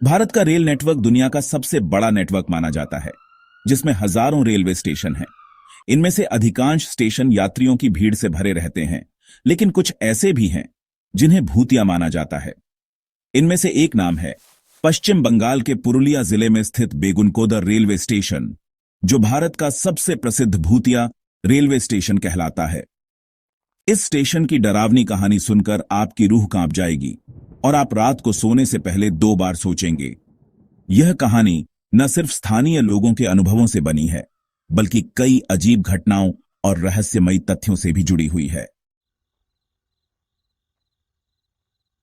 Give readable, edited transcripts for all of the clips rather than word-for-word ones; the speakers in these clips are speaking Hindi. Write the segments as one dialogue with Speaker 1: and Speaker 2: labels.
Speaker 1: भारत का रेल नेटवर्क दुनिया का सबसे बड़ा नेटवर्क माना जाता है, जिसमें हजारों रेलवे स्टेशन हैं। इनमें से अधिकांश स्टेशन यात्रियों की भीड़ से भरे रहते हैं, लेकिन कुछ ऐसे भी हैं जिन्हें भूतिया माना जाता है। इनमें से एक नाम है पश्चिम बंगाल के पुरुलिया जिले में स्थित बेगुनकोदर रेलवे स्टेशन, जो भारत का सबसे प्रसिद्ध भूतिया रेलवे स्टेशन कहलाता है। इस स्टेशन की डरावनी कहानी सुनकर आपकी रूह कांप जाएगी और आप रात को सोने से पहले 2 बार सोचेंगे। यह कहानी न सिर्फ स्थानीय लोगों के अनुभवों से बनी है, बल्कि कई अजीब घटनाओं और रहस्यमयी तथ्यों से भी जुड़ी हुई है।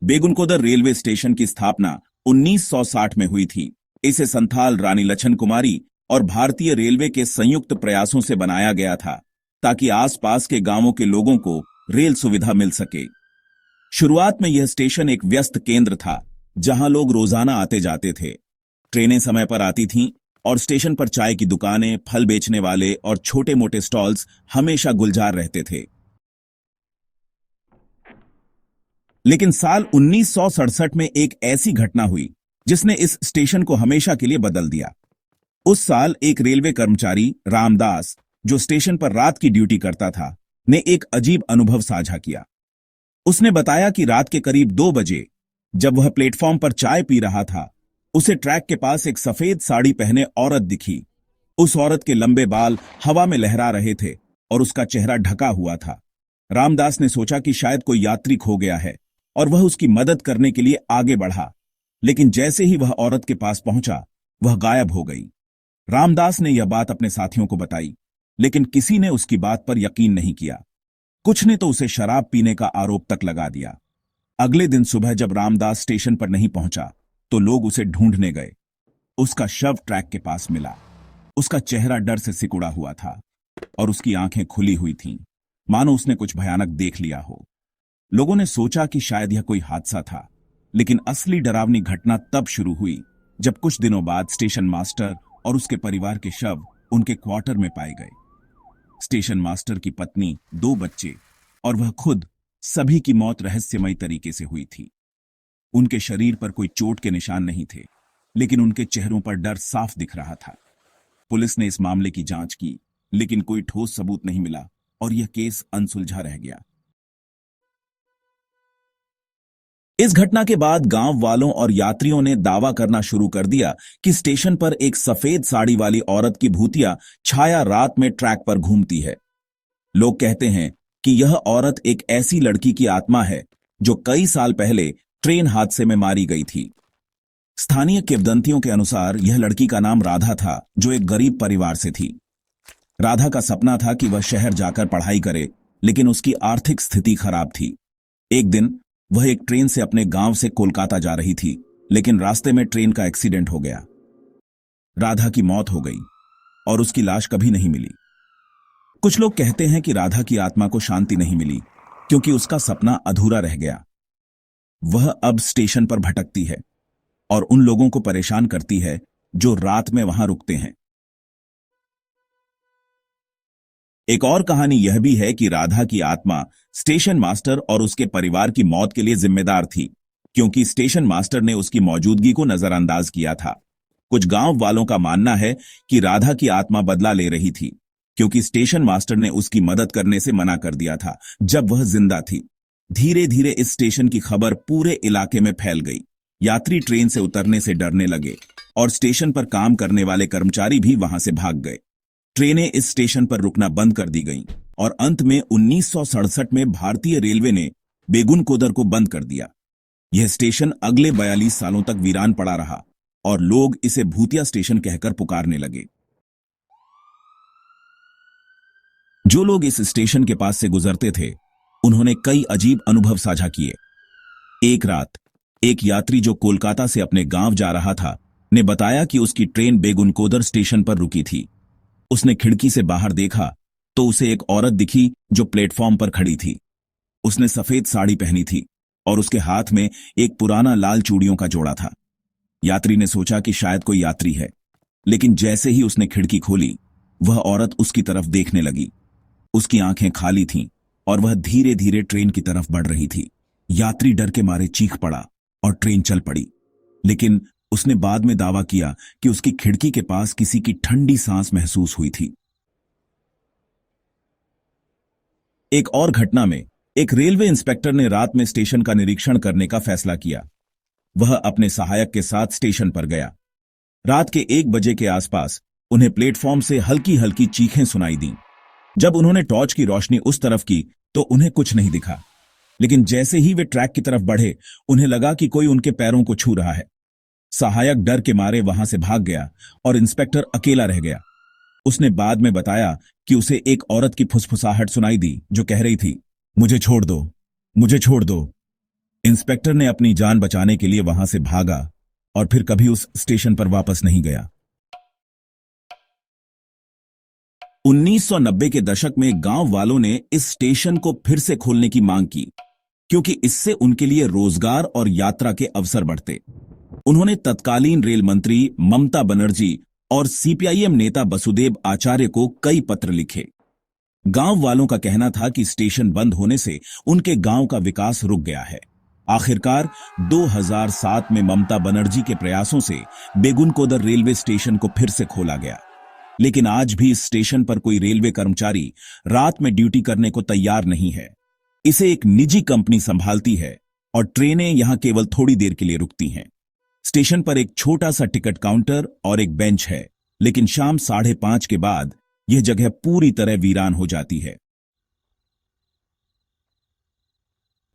Speaker 1: बेगुनकोदर रेलवे स्टेशन की स्थापना 1960 में हुई थी। इसे संथाल रानी लछन कुमारी और भारतीय रेलवे के संयुक्त प्रयासों से बनाया गया था, ताकि आसपास के गांवों के लोगों को रेल सुविधा मिल सके। शुरुआत में यह स्टेशन एक व्यस्त केंद्र था, जहां लोग रोजाना आते जाते थे। ट्रेनें समय पर आती थीं और स्टेशन पर चाय की दुकानें, फल बेचने वाले और छोटे मोटे स्टॉल्स हमेशा गुलजार रहते थे। लेकिन साल 1967 में एक ऐसी घटना हुई जिसने इस स्टेशन को हमेशा के लिए बदल दिया। उस साल एक रेलवे कर्मचारी रामदास, जो स्टेशन पर रात की ड्यूटी करता था, ने एक अजीब अनुभव साझा किया। उसने बताया कि रात के करीब 2 बजे जब वह प्लेटफॉर्म पर चाय पी रहा था, उसे ट्रैक के पास एक सफेद साड़ी पहने औरत दिखी। उस औरत के लंबे बाल हवा में लहरा रहे थे और उसका चेहरा ढका हुआ था। रामदास ने सोचा कि शायद कोई यात्री खो गया है और वह उसकी मदद करने के लिए आगे बढ़ा, लेकिन जैसे ही वह औरत के पास पहुंचा, वह गायब हो गई। रामदास ने यह बात अपने साथियों को बताई, लेकिन किसी ने उसकी बात पर यकीन नहीं किया। कुछ ने तो उसे शराब पीने का आरोप तक लगा दिया। अगले दिन सुबह जब रामदास स्टेशन पर नहीं पहुंचा, तो लोग उसे ढूंढने गए। उसका शव ट्रैक के पास मिला। उसका चेहरा डर से सिकुड़ा हुआ था और उसकी आंखें खुली हुई थीं, मानो उसने कुछ भयानक देख लिया हो। लोगों ने सोचा कि शायद यह कोई हादसा था, लेकिन असली डरावनी घटना तब शुरू हुई जब कुछ दिनों बाद स्टेशन मास्टर और उसके परिवार के शव उनके क्वार्टर में पाए गए। स्टेशन मास्टर की पत्नी, 2 बच्चे और वह खुद, सभी की मौत रहस्यमयी तरीके से हुई थी। उनके शरीर पर कोई चोट के निशान नहीं थे, लेकिन उनके चेहरों पर डर साफ दिख रहा था। पुलिस ने इस मामले की जांच की, लेकिन कोई ठोस सबूत नहीं मिला और यह केस अनसुलझा रह गया। इस घटना के बाद गांव वालों और यात्रियों ने दावा करना शुरू कर दिया कि स्टेशन पर एक सफेद साड़ी वाली औरत की भूतिया छाया रात में ट्रैक पर घूमती है। लोग कहते हैं कि यह औरत एक ऐसी लड़की की आत्मा है जो कई साल पहले ट्रेन हादसे में मारी गई थी। स्थानीय किंवदंतियों के अनुसार यह लड़की का नाम राधा था, जो एक गरीब परिवार से थी। राधा का सपना था कि वह शहर जाकर पढ़ाई करे, लेकिन उसकी आर्थिक स्थिति खराब थी। एक दिन वह एक ट्रेन से अपने गांव से कोलकाता जा रही थी, लेकिन रास्ते में ट्रेन का एक्सीडेंट हो गया। राधा की मौत हो गई और उसकी लाश कभी नहीं मिली। कुछ लोग कहते हैं कि राधा की आत्मा को शांति नहीं मिली क्योंकि उसका सपना अधूरा रह गया। वह अब स्टेशन पर भटकती है और उन लोगों को परेशान करती है जो रात में वहां रुकते हैं। एक और कहानी यह भी है कि राधा की आत्मा स्टेशन मास्टर और उसके परिवार की मौत के लिए जिम्मेदार थी, क्योंकि स्टेशन मास्टर ने उसकी मौजूदगी को नजरअंदाज किया था। कुछ गांव वालों का मानना है कि राधा की आत्मा बदला ले रही थी, क्योंकि स्टेशन मास्टर ने उसकी मदद करने से मना कर दिया था जब वह जिंदा थी। धीरे धीरे इस स्टेशन की खबर पूरे इलाके में फैल गई। यात्री ट्रेन से उतरने से डरने लगे और स्टेशन पर काम करने वाले कर्मचारी भी वहां से भाग गए। ट्रेनें इस स्टेशन पर रुकना बंद कर दी गईं और अंत में 1967 में भारतीय रेलवे ने बेगुनकोदर को बंद कर दिया। यह स्टेशन अगले 42 सालों तक वीरान पड़ा रहा और लोग इसे भूतिया स्टेशन कहकर पुकारने लगे। जो लोग इस स्टेशन के पास से गुजरते थे, उन्होंने कई अजीब अनुभव साझा किए। एक रात एक यात्री जो कोलकाता से अपने गांव जा रहा था ने बताया कि उसकी ट्रेन बेगुनकोदर स्टेशन पर रुकी थी। उसने खिड़की से बाहर देखा तो उसे एक औरत दिखी जो प्लेटफॉर्म पर खड़ी थी। उसने सफेद साड़ी पहनी थी और उसके हाथ में एक पुराना लाल चूड़ियों का जोड़ा था। यात्री ने सोचा कि शायद कोई यात्री है, लेकिन जैसे ही उसने खिड़की खोली, वह औरत उसकी तरफ देखने लगी। उसकी आंखें खाली थीं और वह धीरे धीरे ट्रेन की तरफ बढ़ रही थी। यात्री डर के मारे चीख पड़ा और ट्रेन चल पड़ी, लेकिन उसने बाद में दावा किया कि उसकी खिड़की के पास किसी की ठंडी सांस महसूस हुई थी। एक और घटना में एक रेलवे इंस्पेक्टर ने रात में स्टेशन का निरीक्षण करने का फैसला किया। वह अपने सहायक के साथ स्टेशन पर गया। रात के 1 बजे के आसपास उन्हें प्लेटफॉर्म से हल्की हल्की चीखें सुनाई दीं। जब उन्होंने टॉर्च की रोशनी उस तरफ की तो उन्हें कुछ नहीं दिखा, लेकिन जैसे ही वे ट्रैक की तरफ बढ़े उन्हें लगा कि कोई उनके पैरों को छू रहा है। सहायक डर के मारे वहां से भाग गया और इंस्पेक्टर अकेला रह गया। उसने बाद में बताया कि उसे एक औरत की फुसफुसाहट सुनाई दी जो कह रही थी, मुझे छोड़ दो, मुझे छोड़ दो। इंस्पेक्टर ने अपनी जान बचाने के लिए वहां से भागा और फिर कभी उस स्टेशन पर वापस नहीं गया। 1990 के दशक में गांव वालों ने इस स्टेशन को फिर से खोलने की मांग की, क्योंकि इससे उनके लिए रोजगार और यात्रा के अवसर बढ़ते। उन्होंने तत्कालीन रेल मंत्री ममता बनर्जी और सीपीआईएम नेता वसुदेव आचार्य को कई पत्र लिखे। गांव वालों का कहना था कि स्टेशन बंद होने से उनके गांव का विकास रुक गया है। आखिरकार 2007 में ममता बनर्जी के प्रयासों से बेगुनकोदर रेलवे स्टेशन को फिर से खोला गया, लेकिन आज भी इस स्टेशन पर कोई रेलवे कर्मचारी रात में ड्यूटी करने को तैयार नहीं है। इसे एक निजी कंपनी संभालती है और ट्रेनें यहां केवल थोड़ी देर के लिए रुकती हैं। स्टेशन पर एक छोटा सा टिकट काउंटर और एक बेंच है, लेकिन शाम 5:30 के बाद यह जगह पूरी तरह वीरान हो जाती है।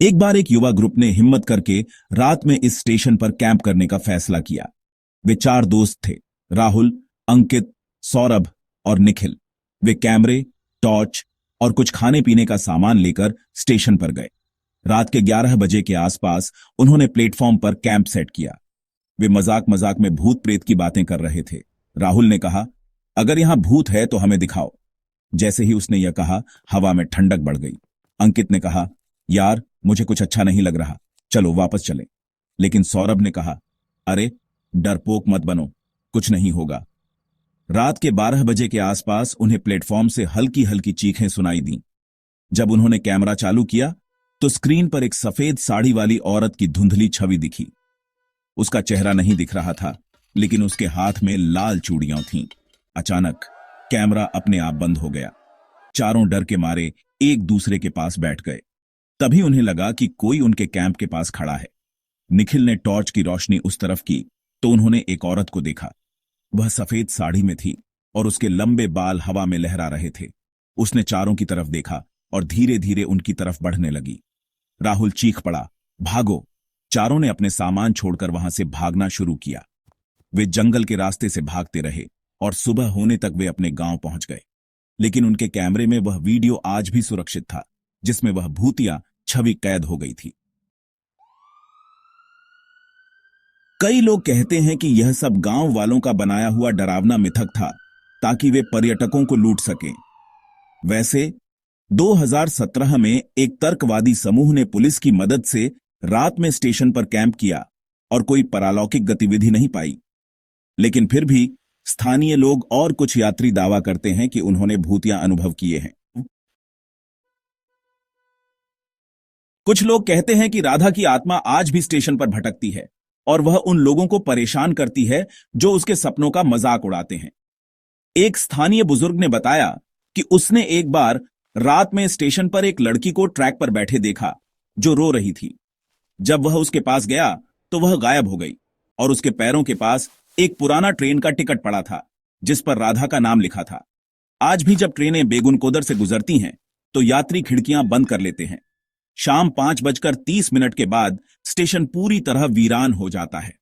Speaker 1: एक बार एक युवा ग्रुप ने हिम्मत करके रात में इस स्टेशन पर कैंप करने का फैसला किया। वे 4 दोस्त थे, राहुल, अंकित, सौरभ और निखिल। वे कैमरे, टॉर्च और कुछ खाने पीने का सामान लेकर स्टेशन पर गए। रात के 11 बजे के आसपास उन्होंने प्लेटफॉर्म पर कैंप सेट किया। वे मजाक मजाक में भूत प्रेत की बातें कर रहे थे। राहुल ने कहा, अगर यहां भूत है तो हमें दिखाओ। जैसे ही उसने यह कहा, हवा में ठंडक बढ़ गई। अंकित ने कहा, यार मुझे कुछ अच्छा नहीं लग रहा, चलो वापस चलें। लेकिन सौरभ ने कहा, अरे डरपोक मत बनो, कुछ नहीं होगा। रात के 12 बजे के आसपास उन्हें प्लेटफॉर्म से हल्की हल्की चीखें सुनाई दीं। जब उन्होंने कैमरा चालू किया तो स्क्रीन पर एक सफेद साड़ी वाली औरत की धुंधली छवि दिखी। उसका चेहरा नहीं दिख रहा था, लेकिन उसके हाथ में लाल चूड़ियां थीं। अचानक कैमरा अपने आप बंद हो गया। चारों डर के मारे एक दूसरे के पास बैठ गए। तभी उन्हें लगा कि कोई उनके कैंप के पास खड़ा है। निखिल ने टॉर्च की रोशनी उस तरफ की तो उन्होंने एक औरत को देखा। वह सफेद साड़ी में थी और उसके लंबे बाल हवा में लहरा रहे थे। उसने चारों की तरफ देखा और धीरे धीरे उनकी तरफ बढ़ने लगी। राहुल चीख पड़ा, भागो। चारों ने अपने सामान छोड़कर वहां से भागना शुरू किया। वे जंगल के रास्ते से भागते रहे और सुबह होने तक वे अपने गांव पहुंच गए। लेकिन उनके कैमरे में वह वीडियो आज भी सुरक्षित था, जिसमें वह भूतिया छवि कैद हो गई थी। कई लोग कहते हैं कि यह सब गांव वालों का बनाया हुआ डरावना मिथक था, ताकि वे पर्यटकों को लूट सकें। वैसे 2017 में एक तर्कवादी समूह ने पुलिस की मदद से रात में स्टेशन पर कैंप किया और कोई पारलौकिक गतिविधि नहीं पाई। लेकिन फिर भी स्थानीय लोग और कुछ यात्री दावा करते हैं कि उन्होंने भूतिया अनुभव किए हैं। कुछ लोग कहते हैं कि राधा की आत्मा आज भी स्टेशन पर भटकती है और वह उन लोगों को परेशान करती है जो उसके सपनों का मजाक उड़ाते हैं। एक स्थानीय बुजुर्ग ने बताया कि उसने एक बार रात में स्टेशन पर एक लड़की को ट्रैक पर बैठे देखा जो रो रही थी। जब वह उसके पास गया तो वह गायब हो गई और उसके पैरों के पास एक पुराना ट्रेन का टिकट पड़ा था जिस पर राधा का नाम लिखा था। आज भी जब ट्रेनें बेगुनकोदर से गुजरती हैं तो यात्री खिड़कियां बंद कर लेते हैं। शाम 5:30 के बाद स्टेशन पूरी तरह वीरान हो जाता है।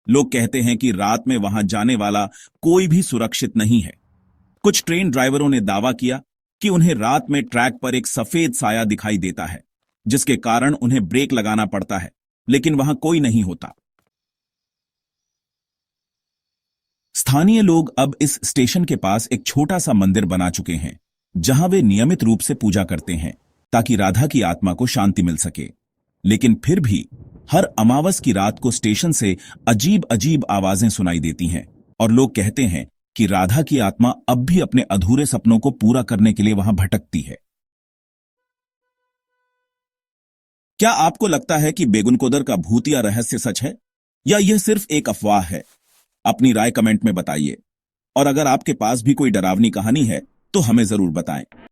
Speaker 1: लोग कहते हैं कि रात में वहां जाने वाला कोई भी सुरक्षित नहीं है। कुछ ट्रेन ड्राइवरों ने दावा किया कि उन्हें रात में ट्रैक पर एक सफेद साया दिखाई देता है, जिसके कारण उन्हें ब्रेक लगाना पड़ता है, लेकिन वहां कोई नहीं होता। स्थानीय लोग अब इस स्टेशन के पास एक छोटा सा मंदिर बना चुके हैं, जहां वे नियमित रूप से पूजा करते हैं ताकि राधा की आत्मा को शांति मिल सके। लेकिन फिर भी हर अमावस की रात को स्टेशन से अजीब अजीब आवाजें सुनाई देती हैं और लोग कहते हैं कि राधा की आत्मा अब भी अपने अधूरे सपनों को पूरा करने के लिए वहां भटकती है। क्या आपको लगता है कि बेगुनकोदर का भूतिया रहस्य सच है? या यह सिर्फ एक अफवाह है? अपनी राय कमेंट में बताइए। और अगर आपके पास भी कोई डरावनी कहानी है तो हमें जरूर बताएं।